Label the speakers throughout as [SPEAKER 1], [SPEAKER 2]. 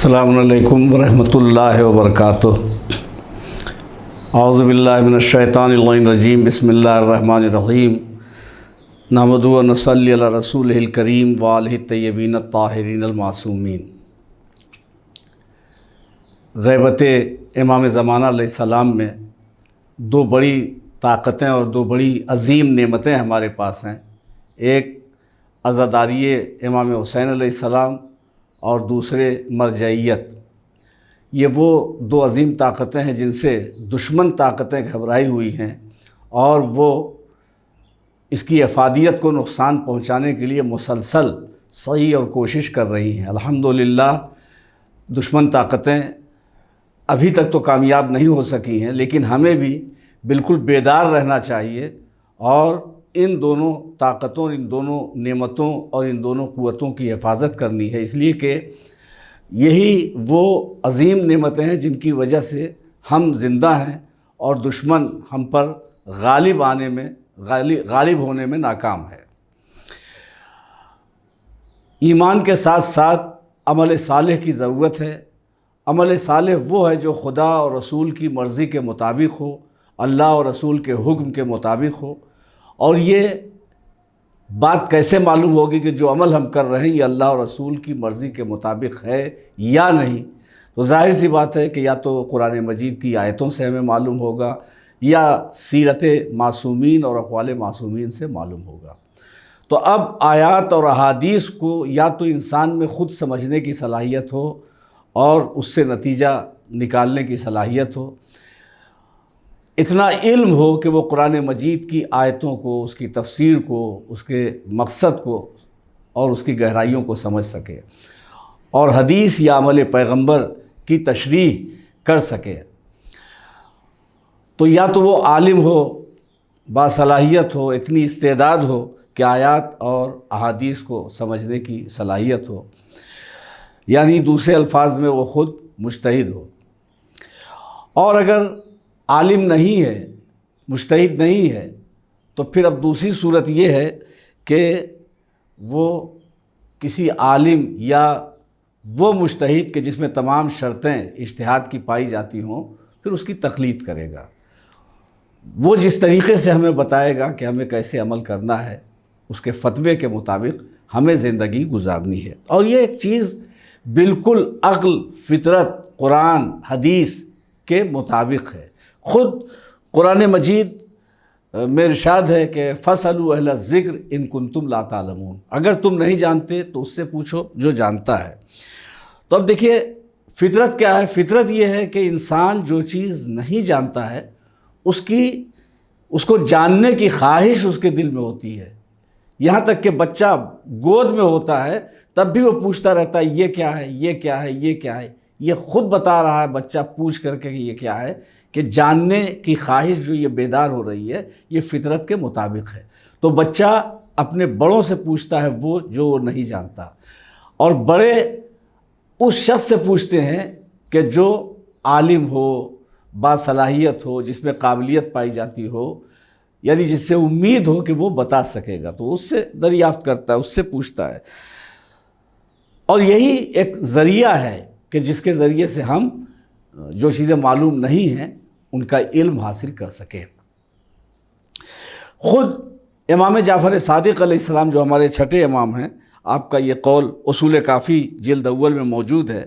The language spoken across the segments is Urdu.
[SPEAKER 1] السلام علیکم ورحمۃ اللہ وبرکاتہ۔ اعوذ باللہ من الشیطان اللعین الرجیم، بسم اللہ الرحمن الرحیم، نحمدہ و نصلی علی رسولہ الکریم وآلہ الطیبین الطاہرین المعصومین۔ غیبت امام زمانہ علیہ السلام میں دو بڑی طاقتیں اور دو بڑی عظیم نعمتیں ہمارے پاس ہیں، ایک عزاداری امام حسین علیہ السلام اور دوسرے مرجعیت۔ یہ وہ دو عظیم طاقتیں ہیں جن سے دشمن طاقتیں گھبرائی ہوئی ہیں اور وہ اس کی افادیت کو نقصان پہنچانے کے لیے مسلسل سعی اور کوشش کر رہی ہیں۔ الحمدللہ دشمن طاقتیں ابھی تک تو کامیاب نہیں ہو سکی ہیں، لیکن ہمیں بھی بالکل بیدار رہنا چاہیے اور ان دونوں طاقتوں، ان دونوں نعمتوں اور ان دونوں قوتوں کی حفاظت کرنی ہے، اس لیے کہ یہی وہ عظیم نعمتیں ہیں جن کی وجہ سے ہم زندہ ہیں اور دشمن ہم پر غالب ہونے میں ناکام ہے۔ ایمان کے ساتھ ساتھ عمل صالح کی ضرورت ہے۔ عمل صالح وہ ہے جو خدا اور رسول کی مرضی کے مطابق ہو، اللہ اور رسول کے حکم کے مطابق ہو۔ اور یہ بات کیسے معلوم ہوگی کہ جو عمل ہم کر رہے ہیں یہ اللہ اور رسول کی مرضی کے مطابق ہے یا نہیں؟ تو ظاہر سی بات ہے کہ یا تو قرآن مجید کی آیتوں سے ہمیں معلوم ہوگا یا سیرت معصومین اور اقوال معصومین سے معلوم ہوگا۔ تو اب آیات اور احادیث کو یا تو انسان میں خود سمجھنے کی صلاحیت ہو اور اس سے نتیجہ نکالنے کی صلاحیت ہو، اتنا علم ہو کہ وہ قرآن مجید کی آیتوں کو، اس کی تفسیر کو، اس کے مقصد کو اور اس کی گہرائیوں کو سمجھ سکے اور حدیث یا عمل پیغمبر کی تشریح کر سکے۔ تو یا تو وہ عالم ہو، باصلاحیت ہو، اتنی استعداد ہو کہ آیات اور احادیث کو سمجھنے کی صلاحیت ہو، یعنی دوسرے الفاظ میں وہ خود مجتہد ہو۔ اور اگر عالم نہیں ہے، مجتہد نہیں ہے، تو پھر اب دوسری صورت یہ ہے کہ وہ کسی عالم یا وہ مجتہد کہ جس میں تمام شرطیں اجتہاد کی پائی جاتی ہوں، پھر اس کی تقلید کرے گا۔ وہ جس طریقے سے ہمیں بتائے گا کہ ہمیں کیسے عمل کرنا ہے، اس کے فتوے کے مطابق ہمیں زندگی گزارنی ہے۔ اور یہ ایک چیز بالکل عقل، فطرت، قرآن، حدیث کے مطابق ہے۔ خود قرآن مجید میں ارشاد ہے کہ فَاسْأَلُوا أَهْلَ الذِّكْرِ إِن كُنتُمْ لَا تَعْلَمُونَ، اگر تم نہیں جانتے تو اس سے پوچھو جو جانتا ہے۔ تو اب دیکھیے فطرت کیا ہے؟ فطرت یہ ہے کہ انسان جو چیز نہیں جانتا ہے اس کو جاننے کی خواہش اس کے دل میں ہوتی ہے۔ یہاں تک کہ بچہ گود میں ہوتا ہے تب بھی وہ پوچھتا رہتا ہے یہ کیا ہے، یہ کیا ہے، یہ کیا ہے۔ یہ خود بتا رہا ہے بچہ پوچھ کر کے کہ یہ کیا ہے، کہ جاننے کی خواہش جو یہ بیدار ہو رہی ہے یہ فطرت کے مطابق ہے۔ تو بچہ اپنے بڑوں سے پوچھتا ہے وہ جو وہ نہیں جانتا، اور بڑے اس شخص سے پوچھتے ہیں کہ جو عالم ہو، باصلاحیت ہو، جس میں قابلیت پائی جاتی ہو، یعنی جس سے امید ہو کہ وہ بتا سکے گا، تو اس سے دریافت کرتا ہے، اس سے پوچھتا ہے۔ اور یہی ایک ذریعہ ہے کہ جس کے ذریعے سے ہم جو چیزیں معلوم نہیں ہیں ان کا علم حاصل کر سکیں۔ خود امام جعفر صادق علیہ السلام جو ہمارے چھٹے امام ہیں، آپ کا یہ قول اصول کافی جلد اول میں موجود ہے،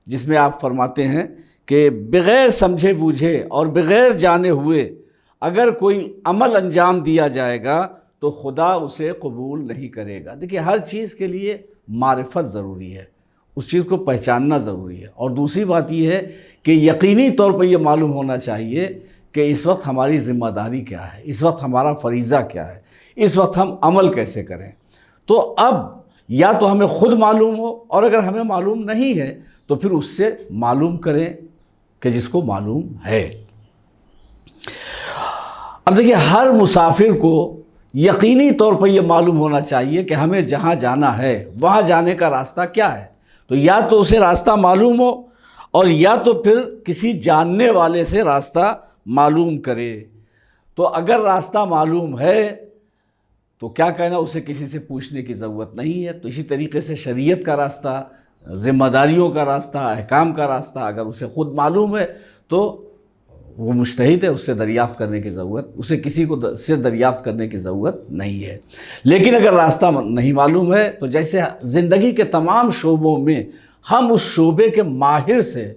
[SPEAKER 1] جس میں آپ فرماتے ہیں کہ بغیر سمجھے بوجھے اور بغیر جانے ہوئے اگر کوئی عمل انجام دیا جائے گا تو خدا اسے قبول نہیں کرے گا۔ دیکھیے ہر چیز کے لیے معرفت ضروری ہے، اس چیز کو پہچاننا ضروری ہے، اور دوسری بات یہ ہے کہ یقینی طور پر یہ معلوم ہونا چاہیے کہ اس وقت ہماری ذمہ داری کیا ہے، اس وقت ہمارا فریضہ کیا ہے، اس وقت ہم عمل کیسے کریں۔ تو اب یا تو ہمیں خود معلوم ہو، اور اگر ہمیں معلوم نہیں ہے تو پھر اس سے معلوم کریں کہ جس کو معلوم ہے۔ اب دیکھیے ہر مسافر کو یقینی طور پر یہ معلوم ہونا چاہیے کہ ہمیں جہاں جانا ہے وہاں جانے کا راستہ کیا ہے۔ تو یا تو اسے راستہ معلوم ہو اور یا تو پھر کسی جاننے والے سے راستہ معلوم کرے۔ تو اگر راستہ معلوم ہے تو کیا کہنا، اسے کسی سے پوچھنے کی ضرورت نہیں ہے۔ تو اسی طریقے سے شریعت کا راستہ ذمہ داریوں کا راستہ، احکام کا راستہ اگر اسے خود معلوم ہے تو وہ مجتہد ہے، اس سے دریافت کرنے کی ضرورت، اسے کسی کو سے دریافت کرنے کی ضرورت نہیں ہے۔ لیکن اگر راستہ نہیں معلوم ہے تو جیسے زندگی کے تمام شعبوں میں ہم اس شعبے کے ماہر سے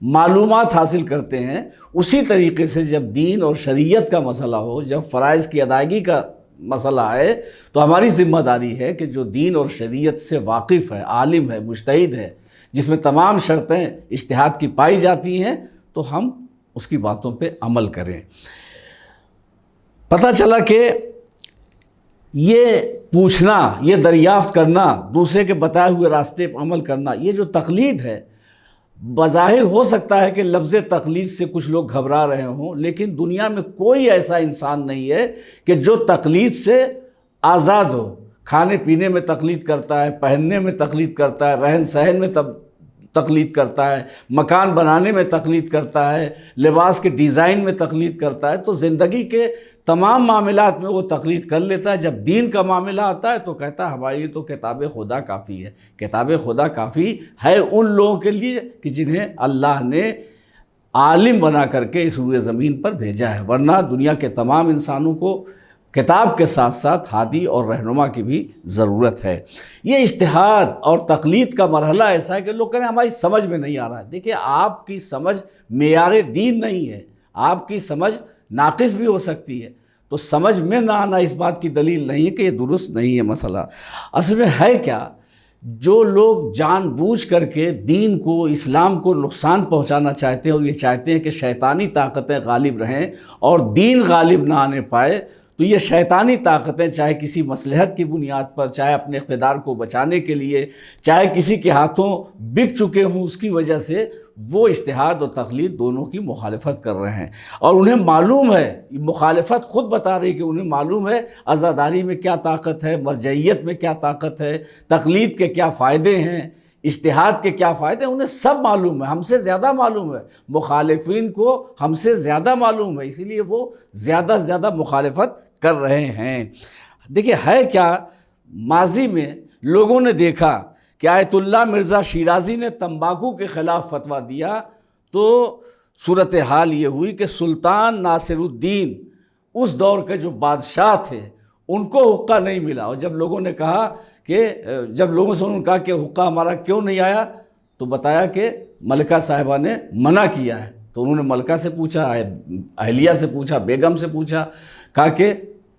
[SPEAKER 1] معلومات حاصل کرتے ہیں، اسی طریقے سے جب دین اور شریعت کا مسئلہ ہو، جب فرائض کی ادائیگی کا مسئلہ ہے، تو ہماری ذمہ داری ہے کہ جو دین اور شریعت سے واقف ہے، عالم ہے، مجتہد ہے، جس میں تمام شرطیں اجتہاد کی پائی جاتی ہیں، تو ہم اس کی باتوں پہ عمل کریں۔ پتہ چلا کہ یہ پوچھنا، یہ دریافت کرنا، دوسرے کے بتائے ہوئے راستے پر عمل کرنا، یہ جو تقلید ہے، بظاہر ہو سکتا ہے کہ لفظ تقلید سے کچھ لوگ گھبرا رہے ہوں، لیکن دنیا میں کوئی ایسا انسان نہیں ہے کہ جو تقلید سے آزاد ہو۔ کھانے پینے میں تقلید کرتا ہے، پہننے میں تقلید کرتا ہے، رہن سہن میں تقلید کرتا ہے، مکان بنانے میں تقلید کرتا ہے، لباس کے ڈیزائن میں تقلید کرتا ہے، تو زندگی کے تمام معاملات میں وہ تقلید کر لیتا ہے۔ جب دین کا معاملہ آتا ہے تو کہتا ہے ہمارے لیے تو کتاب خدا کافی ہے۔ کتاب خدا کافی ہے ان لوگوں کے لیے کہ جنہیں اللہ نے عالم بنا کر کے اس روئے زمین پر بھیجا ہے، ورنہ دنیا کے تمام انسانوں کو کتاب کے ساتھ ساتھ ہادی اور رہنما کی بھی ضرورت ہے۔ یہ اجتہاد اور تقلید کا مرحلہ ایسا ہے کہ لوگ کہتے ہیں ہماری سمجھ میں نہیں آ رہا ہے۔ دیکھیں، آپ کی سمجھ معیار دین نہیں ہے، آپ کی سمجھ ناقص بھی ہو سکتی ہے، تو سمجھ میں نہ آنا اس بات کی دلیل نہیں ہے کہ یہ درست نہیں ہے مسئلہ۔ اصل میں ہے کیا، جو لوگ جان بوجھ کر کے دین کو، اسلام کو نقصان پہنچانا چاہتے ہیں اور یہ چاہتے ہیں کہ شیطانی طاقتیں غالب رہیں اور دین غالب نہ آنے پائے، تو یہ شیطانی طاقتیں چاہے کسی مصلحت کی بنیاد پر، چاہے اپنے اقتدار کو بچانے کے لیے، چاہے کسی کے ہاتھوں بک چکے ہوں اس کی وجہ سے، وہ اجتہاد اور تقلید دونوں کی مخالفت کر رہے ہیں۔ اور انہیں معلوم ہے، مخالفت خود بتا رہی کہ انہیں معلوم ہے عزاداری میں کیا طاقت ہے، مرجعیت میں کیا طاقت ہے، تقلید کے کیا فائدے ہیں، اجتہاد کے کیا فائدے ہیں، انہیں سب معلوم ہے، ہم سے زیادہ معلوم ہے، مخالفین کو ہم سے زیادہ معلوم ہے، اسی لیے وہ زیادہ سے زیادہ مخالفت کر رہے ہیں۔ دیکھیں ہے کیا، ماضی میں لوگوں نے دیکھا کہ آیت اللہ مرزا شیرازی نے تمباکو کے خلاف فتویٰ دیا تو صورتحال یہ ہوئی کہ سلطان ناصر الدین اس دور کے جو بادشاہ تھے ان کو حقہ نہیں ملا، اور جب لوگوں نے کہا کہ جب لوگوں سے انہوں نے کہا کہ حقہ ہمارا کیوں نہیں آیا، تو بتایا کہ ملکہ صاحبہ نے منع کیا ہے۔ تو انہوں نے ملکہ سے پوچھا، اہلیہ سے پوچھا، بیگم سے پوچھا، کہا کہ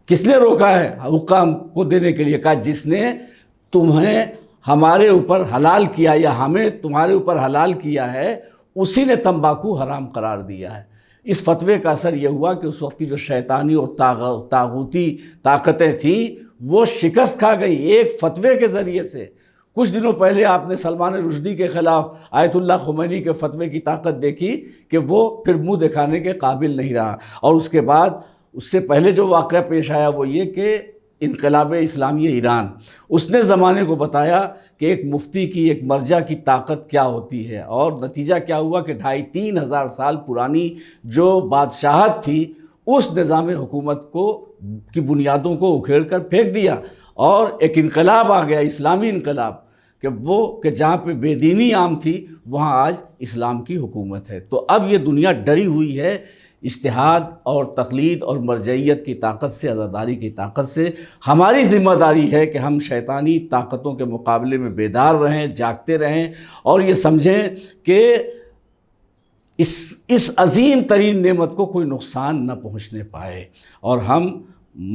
[SPEAKER 1] کس نے روکا ہے حقہ ہم کو دینے کے لیے؟ کہا جس نے تمہیں ہمارے اوپر حلال کیا یا ہمیں تمہارے اوپر حلال کیا ہے اسی نے تمباکو حرام قرار دیا ہے۔ اس فتوے کا اثر یہ ہوا کہ اس وقت کی جو شیطانی اور طاغوتی طاقتیں تھیں وہ شکست کھا گئی ایک فتوے کے ذریعے سے۔ کچھ دنوں پہلے آپ نے سلمان رشدی کے خلاف آیت اللہ خمینی کے فتوے کی طاقت دیکھی کہ وہ پھر منہ دکھانے کے قابل نہیں رہا، اور اس کے بعد اس سے پہلے جو واقعہ پیش آیا وہ یہ کہ انقلاب اسلامی ایران، اس نے زمانے کو بتایا کہ ایک مفتی کی، ایک مرجع کی طاقت کیا ہوتی ہے، اور نتیجہ کیا ہوا کہ 2500 سال پرانی جو بادشاہت تھی اس نظام حکومت کی بنیادوں کو اکھیڑ کر پھینک دیا، اور ایک انقلاب آ گیا، اسلامی انقلاب، کہ جہاں پہ بے دینی عام تھی وہاں آج اسلام کی حکومت ہے۔ تو اب یہ دنیا ڈری ہوئی ہے اجتہاد اور تقلید اور مرجعیت کی طاقت سے، عزاداری کی طاقت سے۔ ہماری ذمہ داری ہے کہ ہم شیطانی طاقتوں کے مقابلے میں بیدار رہیں، جاگتے رہیں، اور یہ سمجھیں کہ اس عظیم ترین نعمت کو کوئی نقصان نہ پہنچنے پائے، اور ہم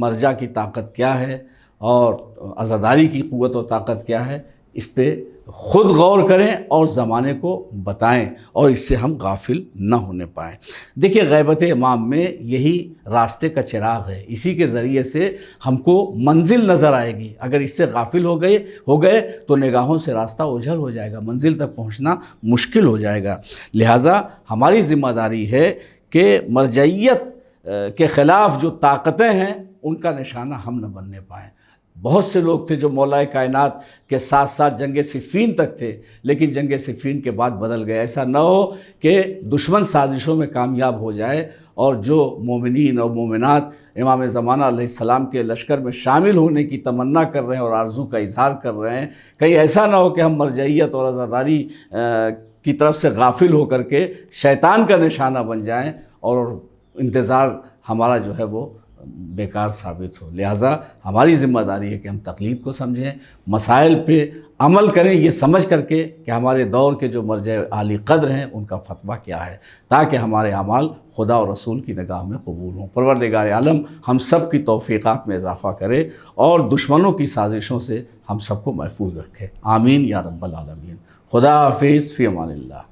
[SPEAKER 1] مرجع کی طاقت کیا ہے اور عزاداری کی قوت و طاقت کیا ہے اس پہ خود غور کریں اور زمانے کو بتائیں، اور اس سے ہم غافل نہ ہونے پائیں۔ دیکھیں غیبت امام میں یہی راستے کا چراغ ہے، اسی کے ذریعے سے ہم کو منزل نظر آئے گی۔ اگر اس سے غافل ہو گئے تو نگاہوں سے راستہ اوجھل ہو جائے گا، منزل تک پہنچنا مشکل ہو جائے گا۔ لہٰذا ہماری ذمہ داری ہے کہ مرجعیت کے خلاف جو طاقتیں ہیں ان کا نشانہ ہم نہ بننے پائیں۔ بہت سے لوگ تھے جو مولا کائنات کے ساتھ ساتھ جنگ صفین تک تھے، لیکن جنگ صفین کے بعد بدل گئے۔ ایسا نہ ہو کہ دشمن سازشوں میں کامیاب ہو جائے اور جو مومنین اور مومنات امام زمانہ علیہ السلام کے لشکر میں شامل ہونے کی تمنا کر رہے ہیں اور آرزو کا اظہار کر رہے ہیں، کہیں ایسا نہ ہو کہ ہم مرجعیت اور عزاداری کی طرف سے غافل ہو کر کے شیطان کا نشانہ بن جائیں اور انتظار ہمارا جو ہے وہ بیکار ثابت ہو۔ لہٰذا ہماری ذمہ داری ہے کہ ہم تقلید کو سمجھیں، مسائل پہ عمل کریں یہ سمجھ کر کے کہ ہمارے دور کے جو مرجع عالی قدر ہیں ان کا فتویٰ کیا ہے، تاکہ ہمارے اعمال خدا اور رسول کی نگاہ میں قبول ہوں۔ پروردگار عالم ہم سب کی توفیقات میں اضافہ کرے اور دشمنوں کی سازشوں سے ہم سب کو محفوظ رکھے، آمین یا رب العالمین۔ خدا حافظ، فی امان اللہ۔